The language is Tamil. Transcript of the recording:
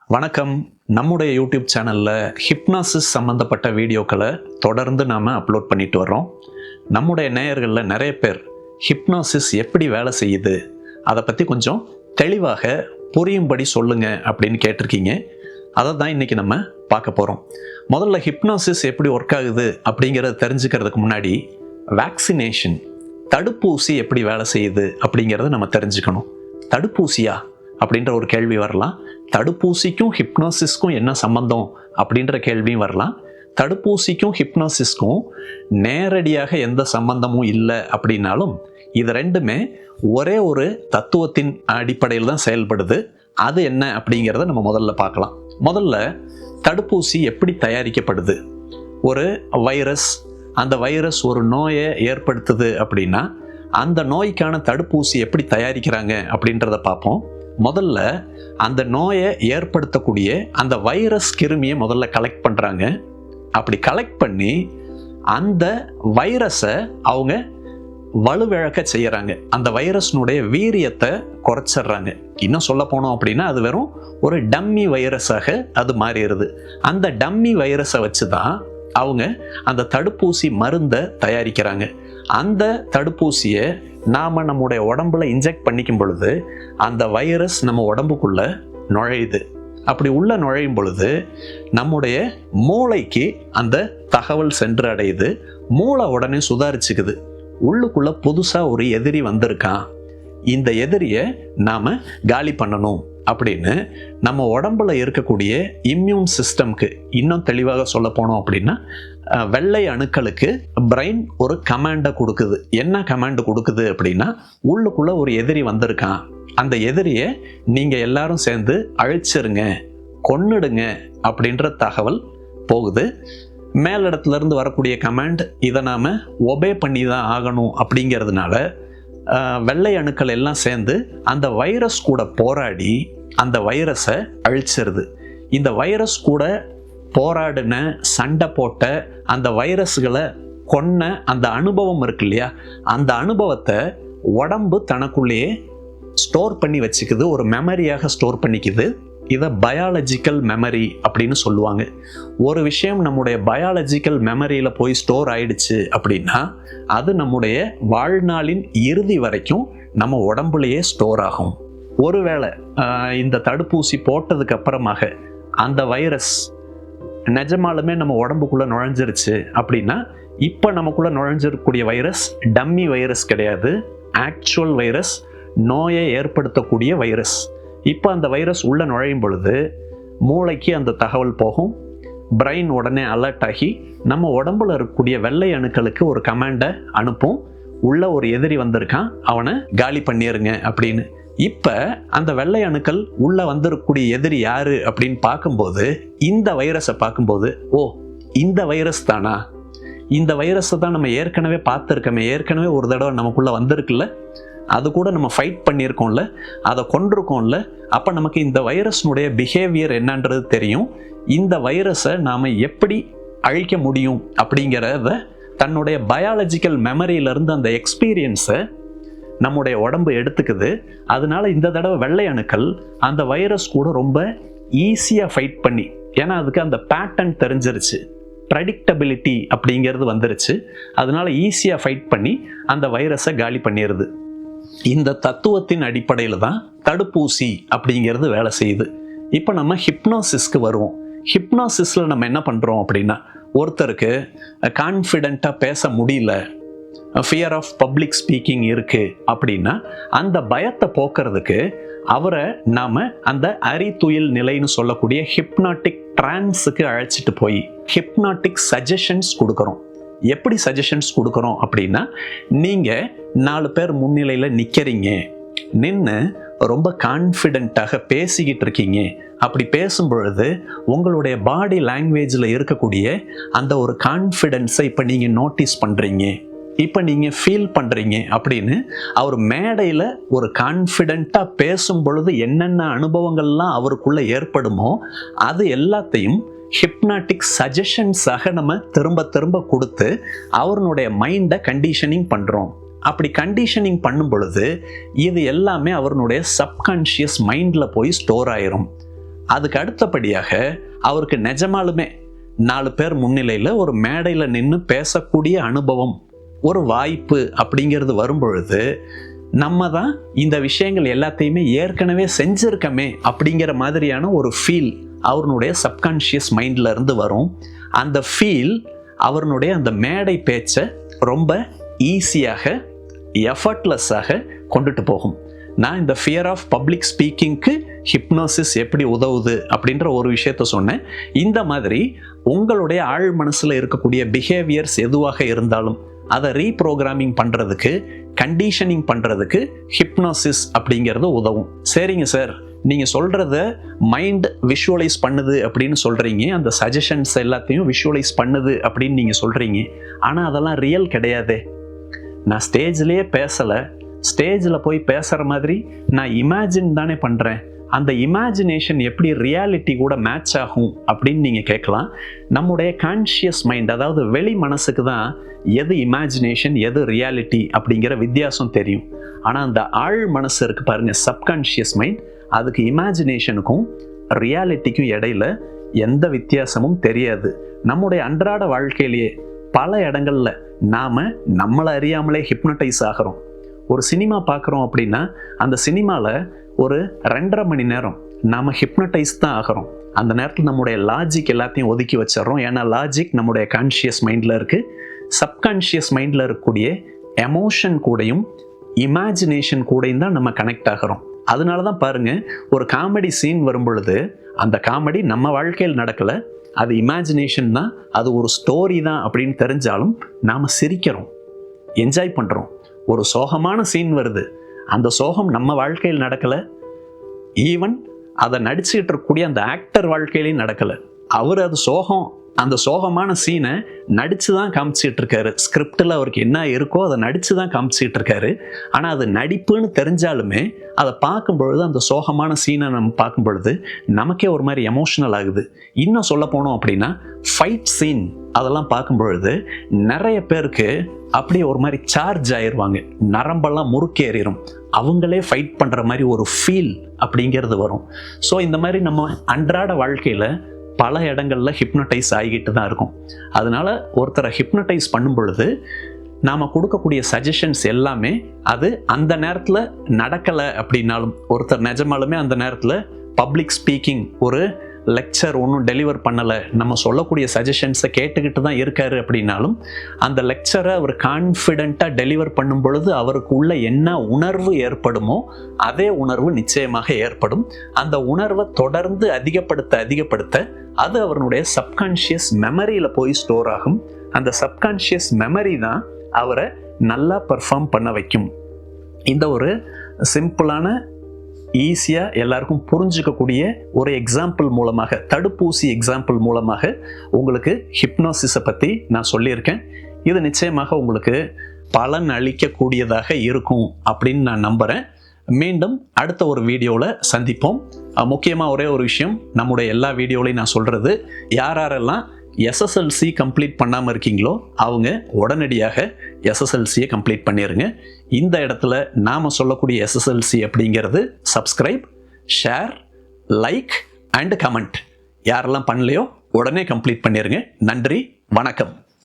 வணக்கம். நம்முடைய யூடியூப் சேனலில் ஹிப்னாசிஸ் சம்மந்தப்பட்ட வீடியோக்களை தொடர்ந்து நாம் அப்லோட் பண்ணிட்டு வர்றோம். நம்முடைய நேயர்களில் நிறைய பேர் ஹிப்னாசிஸ் எப்படி வேலை செய்யுது, அதை பற்றி கொஞ்சம் தெளிவாக புரியும்படி சொல்லுங்க அப்படின்னு கேட்டிருக்கீங்க. அதை தான் இன்றைக்கி நம்ம பார்க்க போகிறோம். முதல்ல ஹிப்னாசிஸ் எப்படி ஒர்க் ஆகுது அப்படிங்கிறத தெரிஞ்சுக்கிறதுக்கு முன்னாடி வேக்சினேஷன், தடுப்பூசி எப்படி வேலை செய்யுது அப்படிங்கிறத நம்ம தெரிஞ்சுக்கணும். தடுப்பூசியா அப்படின்ற ஒரு கேள்வி வரலாம். தடுப்பூசிக்கும் ஹிப்னாசிஸ்க்கும் என்ன சம்பந்தம் அப்படின்ற கேள்வியும் வரலாம். தடுப்பூசிக்கும் ஹிப்னாசிஸ்க்கும் நேரடியாக எந்த சம்பந்தமும் இல்லை அப்படின்னாலும் இது ரெண்டுமே ஒரே ஒரு தத்துவத்தின் அடிப்படையில் தான் செயல்படுது. அது என்ன அப்படிங்கிறத நம்ம முதல்ல பார்க்கலாம். முதல்ல தடுப்பூசி எப்படி தயாரிக்கப்படுது. ஒரு வைரஸ், அந்த வைரஸ் ஒரு நோயை ஏற்படுத்துது அப்படின்னா அந்த நோய்க்கான தடுப்பூசி எப்படி தயாரிக்கிறாங்க அப்படின்றத பார்ப்போம். முதல்ல அந்த நோயை ஏற்படுத்தக்கூடிய அந்த வைரஸ் கிருமியை முதல்ல கலெக்ட் பண்ணுறாங்க. அப்படி கலெக்ட் பண்ணி அந்த வைரஸை அவங்க வலுவிழக்க செய்கிறாங்க. அந்த வைரஸ்னுடைய வீரியத்தை குறைச்சிட்றாங்க. இன்னும் சொல்ல போனோம் அப்படின்னா அது வெறும் ஒரு டம்மி வைரஸாக அது மாறிடுது. அந்த டம்மி வைரஸை வச்சு தான் அவங்க அந்த தடுப்பூசி மருந்தை தயாரிக்கிறாங்க. அந்த தடுப்பூசியை நாம் நம்முடைய உடம்புல இன்ஜெக்ட் பண்ணிக்கும் பொழுது அந்த வைரஸ் நம்ம உடம்புக்குள்ள நுழையுது. அப்படி உள்ள நுழையும் பொழுது நம்முடைய மூளைக்கு அந்த தகவல் சென்று அடையுது. மூளை உடனே சுதாரிச்சுக்குது. உள்ளுக்குள்ள புதுசாக ஒரு எதிரி வந்திருக்கான், இந்த எதிரியை நாம் காலி பண்ணணும் அப்படின்னு நம்ம உடம்புல இருக்கக்கூடிய இம்யூன் சிஸ்டம்க்கு, இன்னும் தெளிவாக சொல்ல போனோம் அப்படின்னா வெள்ளை அணுக்களுக்கு பிரெயின் ஒரு கமாண்டை கொடுக்குது. என்ன கமாண்டு கொடுக்குது அப்படின்னா, உள்ளுக்குள்ள ஒரு எதிரி வந்திருக்கான், அந்த எதிரியை நீங்கள் எல்லாரும் சேர்ந்து அழிச்சிருங்க, கொன்னுடுங்க அப்படின்ற தகவல் போகுது. மேலிடத்துலேருந்து வரக்கூடிய கமாண்ட் இதை நாம் ஒபே பண்ணி தான் ஆகணும். அப்படிங்கிறதுனால வெள்ளை அணுக்கள் எல்லாம் சேர்ந்து அந்த வைரஸ் கூட போராடி அந்த வைரஸை அழிச்சிருது. இந்த வைரஸ் கூட போராடின, சண்டை போட்ட, அந்த வைரஸ்களை கொன்ன அந்த அனுபவம் இருக்கு இல்லையா, அந்த அனுபவத்தை உடம்பு தனக்குள்ளேயே ஸ்டோர் பண்ணி வச்சுக்குது, ஒரு மெமரியாக ஸ்டோர் பண்ணிக்குது. இதை பயாலஜிக்கல் மெமரி அப்படின்னு சொல்லுவாங்க. ஒரு விஷயம் நம்முடைய பயாலஜிக்கல் மெமரியில் போய் ஸ்டோர் ஆயிடுச்சு அப்படின்னா அது நம்முடைய வாழ்நாளின் இறுதி வரைக்கும் நம்ம உடம்புலையே ஸ்டோர் ஆகும். ஒருவேளை இந்த தடுப்பூசி போட்டதுக்கு அப்புறமாக அந்த வைரஸ் நிஜமாலுமே நம்ம உடம்புக்குள்ளே நுழைஞ்சிருச்சு அப்படின்னா, இப்போ நமக்குள்ளே நுழைஞ்சிருக்கக்கூடிய வைரஸ் டம்மி வைரஸ் கிடையாது, ஆக்சுவல் வைரஸ், நோயை ஏற்படுத்தக்கூடிய வைரஸ். இப்போ அந்த வைரஸ் உள்ளே நுழையும் பொழுது மூளைக்கு அந்த தகவல் போகும். பிரெயின் உடனே அலர்ட் ஆகி நம்ம உடம்புல இருக்கக்கூடிய வெள்ளை அணுக்களுக்கு ஒரு கமாண்டை அனுப்பும், உள்ள ஒரு எதிரி வந்திருக்கான், அவனை காலி பண்ணிருங்க அப்படின்னு. இப்போ அந்த வெள்ளை அணுக்கள் உள்ள வந்திருக்கக்கூடிய எதிரி யாரு அப்படின்னு பார்க்கும்போது, இந்த வைரஸை பார்க்கும்போது, ஓ இந்த வைரஸ் தானா, இந்த வைரஸை தான் நம்ம ஏற்கனவே பார்த்துருக்கோமே, ஏற்கனவே ஒரு தடவை நமக்குள்ள வந்திருக்குல்ல, அது கூட நம்ம ஃபைட் பண்ணியிருக்கோம்ல, அதை கொண்டிருக்கோம்ல, அப்போ நமக்கு இந்த வைரஸ்னுடைய பிஹேவியர் என்னன்றது தெரியும். இந்த வைரஸை நாம் எப்படி அழிக்க முடியும் அப்படிங்கிறத தன்னுடைய பயாலஜிக்கல் மெமரியிலேருந்து அந்த எக்ஸ்பீரியன்ஸை நம்முடைய உடம்பு எடுத்துக்குது. அதனால இந்த தடவை வெள்ளை அணுக்கள் அந்த வைரஸ் கூட ரொம்ப ஈஸியாக ஃபைட் பண்ணி, ஏன்னா அதுக்கு அந்த பேட்டர்ன் தெரிஞ்சிருச்சு, ப்ரெடிக்டபிலிட்டி அப்படிங்கிறது வந்துருச்சு, அதனால ஈஸியாக ஃபைட் பண்ணி அந்த வைரஸை காலி பண்ணிடுது. இந்த தத்துவத்தின் அடிப்படையில் தான் தடுப்பூசி அப்படிங்கிறது வேலை செய்யுது. இப்போ நம்ம ஹிப்னாசிஸ்க்கு வருவோம். ஹிப்னாசிஸில் நம்ம என்ன பண்ணுறோம் அப்படின்னா, ஒருத்தருக்கு கான்ஃபிடென்ட்டாக பேச முடியல, ஃபியர் ஆஃப் பப்ளிக் ஸ்பீக்கிங் இருக்குது அப்படின்னா அந்த பயத்தை போக்குறதுக்கு அவரை நாம் அந்த அறிதுயில் நிலைன்னு சொல்லக்கூடிய ஹிப்னாட்டிக் ட்ரான்ஸுக்கு அழைச்சிட்டு போய் ஹிப்னாட்டிக் சஜஷன்ஸ் கொடுக்குறோம். எப்படி சஜஷன்ஸ் கொடுக்குறோம் அப்படின்னா, நீங்கள் 4 பேர் முன்னிலையில் நிற்கிறீங்க, நின்று ரொம்ப கான்ஃபிடென்ட்டாக பேசிக்கிட்டு இருக்கீங்க. அப்படி பேசும் பொழுது உங்களுடைய பாடி லாங்குவேஜில் இருக்கக்கூடிய அந்த ஒரு கான்ஃபிடென்ஸை இப்போ நீங்கள் நோட்டீஸ் பண்ணுறீங்க, இப்போ நீங்கள் ஃபீல் பண்ணுறீங்க அப்படின்னு அவர் மேடையில் ஒரு கான்ஃபிடென்ட்டாக பேசும் பொழுது என்னென்ன அனுபவங்கள்லாம் அவருக்குள்ளே ஏற்படுமோ அது எல்லாத்தையும் ஹிப்னாட்டிக் சஜஷன்ஸாக நம்ம திரும்ப திரும்ப கொடுத்து அவருடைய மைண்டை கண்டிஷனிங் பண்ணுறோம். அப்படி கண்டிஷனிங் பண்ணும் பொழுது இது எல்லாமே அவருடைய சப்கான்ஷியஸ் மைண்டில் போய் ஸ்டோர் ஆயிரும். அதுக்கு அடுத்தபடியாக அவருக்கு நிஜமாலுமே 4 பேர் முன்னிலையில் ஒரு மேடையில் நின்று பேசக்கூடிய அனுபவம், ஒரு வாய்ப்பு அப்படிங்கிறது வரும்பொழுது நம்ம தான் இந்த விஷயங்கள் எல்லாத்தையுமே ஏற்கனவே செஞ்சிருக்கமே அப்படிங்கிற மாதிரியான ஒரு ஃபீல் அவருடைய சப்கான்ஷியஸ் மைண்டில் இருந்து வரும். அந்த ஃபீல் அவருடைய அந்த மேடை பேச்சை ரொம்ப ஈஸியாக, எஃபர்ட்லெஸ்ஸாக கொண்டுட்டு போகும். நான் இந்த ஃபியர் ஆஃப் பப்ளிக் ஸ்பீக்கிங்க்கு ஹிப்னோசிஸ் எப்படி உதவுது அப்படின்ற ஒரு விஷயத்த சொன்னேன். இந்த மாதிரி உங்களுடைய ஆழ் மனசில் இருக்கக்கூடிய பிஹேவியர்ஸ் எதுவாக இருந்தாலும் அதை ரீப்ரோக்ராமிங் பண்ணுறதுக்கு, கண்டிஷனிங் பண்ணுறதுக்கு ஹிப்னோசிஸ் அப்படிங்கிறது உதவும். சரிங்க சார், நீங்கள் சொல்கிறத மைண்ட் விஷுவலைஸ் பண்ணுது அப்படின்னு சொல்கிறீங்க, அந்த சஜஷன்ஸ் எல்லாத்தையும் விஷுவலைஸ் பண்ணுது அப்படின்னு நீங்கள் சொல்கிறீங்க. ஆனால் அதெல்லாம் ரியல் கிடையாதே. நான் ஸ்டேஜ்லேயே பேசலை, ஸ்டேஜில் போய் பேசுகிற மாதிரி நான் இமேஜின் தானே பண்ணுறேன். அந்த இமேஜினேஷன் எப்படி ரியாலிட்டி கூட மேட்ச் ஆகும் அப்படின்னு நீங்கள் கேட்கலாம். நம்முடைய கான்ஷியஸ் மைண்ட், அதாவது வெளி மனசுக்கு தான் எது இமேஜினேஷன் எது ரியாலிட்டி அப்படிங்கிற வித்தியாசம் தெரியும். ஆனால் அந்த ஆழ் மனசு இருக்கு பாருங்க, சப்கான்ஷியஸ் மைண்ட், அதுக்கு இமேஜினேஷனுக்கும் ரியாலிட்டிக்கும் இடையில எந்த வித்தியாசமும் தெரியாது. நம்முடைய அன்றாட வாழ்க்கையிலேயே பல இடங்கள்ல நாம நம்மளை அறியாமலே ஹிப்னடைஸ் ஆகிறோம். ஒரு சினிமா பார்க்குறோம் அப்படின்னா அந்த சினிமாவில் ஒரு 2.5 மணி நேரம் நாம் ஹிப்னடைஸ் தான் ஆகிறோம். அந்த நேரத்தில் நம்முடைய லாஜிக் எல்லாத்தையும் ஒதுக்கி வச்சிடறோம். ஏன்னா லாஜிக் நம்முடைய கான்ஷியஸ் மைண்டில் இருக்குது. சப்கான்ஷியஸ் மைண்டில் இருக்கக்கூடிய எமோஷன் கூடயும் இமேஜினேஷன் கூடயும் தான் நம்ம கனெக்ட் ஆகிறோம். அதனால தான் பாருங்கள், ஒரு காமெடி சீன் வரும் பொழுது அந்த காமெடி நம்ம வாழ்க்கையில் நடக்கலை, அது இமேஜினேஷன் தான், அது ஒரு ஸ்டோரி தான் அப்படின்னு தெரிஞ்சாலும் நாம் சிரிக்கிறோம், என்ஜாய் பண்ணுறோம். ஒரு சோகமான சீன் வருது, அந்த சோகம் நம்ம வாழ்க்கையில் நடக்கலை, ஈவன் அதை நடிச்சுக்கிட்டு இருக்கக்கூடிய அந்த ஆக்டர் வாழ்க்கையிலையும் நடக்கலை. அவர் அது சோகம், அந்த சோகமான சீனை நடித்து தான் காமிச்சிட்டு இருக்காரு. ஸ்கிரிப்டில் அவருக்கு என்ன இருக்கோ அதை நடித்து தான் காமிச்சிட்டு இருக்காரு. ஆனால் அது நடிப்புன்னு தெரிஞ்சாலுமே அதை பார்க்கும் பொழுது, அந்த சோகமான சீனை நம்ம பார்க்கும் பொழுது நமக்கே ஒரு மாதிரி எமோஷனல் ஆகுது. இன்னும் சொல்ல போனோம் அப்படின்னா ஃபைட் சீன் அதெல்லாம் பார்க்கும் பொழுது நிறைய பேருக்கு அப்படியே ஒரு மாதிரி சார்ஜ் ஆயிடுவாங்க, நரம்பெல்லாம் முறுக்கேறிடும், அவங்களே ஃபைட் பண்ணுற மாதிரி ஒரு ஃபீல் அப்படிங்கிறது வரும். ஸோ இந்த மாதிரி நம்ம அன்றாட வாழ்க்கையில் பல இடங்களில் ஹிப்னடைஸ் ஆகிக்கிட்டு தான் இருக்கும். அதனால ஒருத்தரை ஹிப்னடைஸ் பண்ணும் பொழுது நாம் கொடுக்கக்கூடிய சஜஷன்ஸ் எல்லாமே அது அந்த நேரத்தில் நடக்கலை அப்படின்னாலும், ஒருத்தர் நிஜமாலுமே அந்த நேரத்தில் பப்ளிக் ஸ்பீக்கிங் ஒரு லெக்சர் ஒன்றும் டெலிவர் பண்ணலை, நம்ம சொல்லக்கூடிய சஜஷன்ஸை கேட்டுக்கிட்டு தான் இருக்காரு அப்படின்னாலும், அந்த லெக்சரை அவர் கான்ஃபிடென்ட்டாக டெலிவர் பண்ணும் பொழுது அவருக்கு உள்ள என்ன உணர்வு ஏற்படுமோ அதே உணர்வு நிச்சயமாக ஏற்படும். அந்த உணர்வை தொடர்ந்து அதிகப்படுத்த அது அவருடைய சப்கான்ஷியஸ் மெமரியில் போய் ஸ்டோர் ஆகும். அந்த சப்கான்ஷியஸ் மெமரி தான் அவரை நல்லா பெர்ஃபார்ம் பண்ண வைக்கும். இந்த ஒரு சிம்பிளான, ஈஸியாக எல்லாருக்கும் புரிஞ்சுக்கக்கூடிய ஒரு எக்ஸாம்பிள் மூலமாக, தடுப்பூசி எக்ஸாம்பிள் மூலமாக உங்களுக்கு ஹிப்னோசிஸை பற்றி நான் சொல்லியிருக்கேன். இது நிச்சயமாக உங்களுக்கு பலன் அளிக்கக்கூடியதாக இருக்கும் அப்படின்னு நான் நம்புகிறேன். மீண்டும் அடுத்த ஒரு வீடியோவில் சந்திப்போம். முக்கியமாக ஒரே ஒரு விஷயம், நம்முடைய எல்லா வீடியோலையும் நான் சொல்கிறது, யாரெல்லாம் எஸ்எஸ்எல்சி கம்ப்ளீட் பண்ணாமல் இருக்கீங்களோ அவங்க உடனடியாக எஸ்எஸ்எல்சியை கம்ப்ளீட் பண்ணிடுங்க. இந்த இடத்துல நாம் சொல்லக்கூடிய எஸ்எஸ்எல்சி அப்படிங்கிறது subscribe, share, like and comment. யாரெல்லாம் பண்ணலையோ உடனே கம்ப்ளீட் பண்ணிடுங்க. நன்றி, வணக்கம்.